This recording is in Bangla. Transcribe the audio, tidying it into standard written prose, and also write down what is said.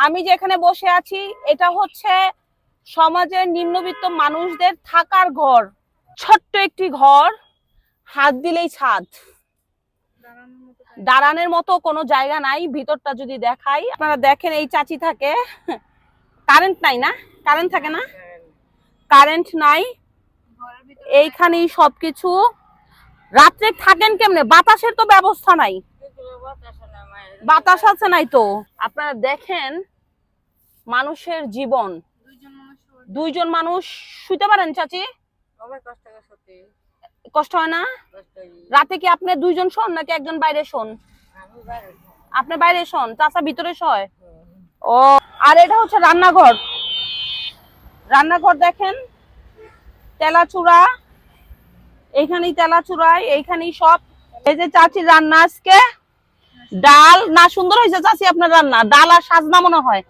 আমি যেখানে বসে আছি এটা হচ্ছে সমাজের নিম্নবিত্ত মানুষদের থাকার ঘর। ছোট্ট একটি ঘর, হাত দিলেই ছাদ, দাঁড়ানোর মতো কোনো জায়গা নাই। ভিতরটা যদি দেখাই, আপনারা দেখেন এই চাচি থাকে, কারেন্ট নাই না? কারেন্ট থাকে না? কারেন্ট নাই, এইখানেই সবকিছু। রাত্রে থাকেন কেমনে? বাতাসের তো ব্যবস্থা নাই। বাতাস আছে নাই তো। আপনারা দেখেন মানুষের জীবন। দুইজন মানুষ শুতে পারেন চাচি? কষ্ট হয় না? রাতে কি আপনি দুইজন শোন নাকি একজন বাইরে শোন? আপনি বাইরে শোন, চাচা ভিতরে শোয়। ও, আর এটা হচ্ছে রান্নাঘর। রান্নাঘর দেখেন, তেলাচুড়া, এইখানেই তেলাচুড়াই, এইখানেই সব। এই যে চাচির রান্না আজকে ডাল না, সুন্দর হয়েছে চাচি আপনার রান্না। ডাল আর সাজনা মনে হয়।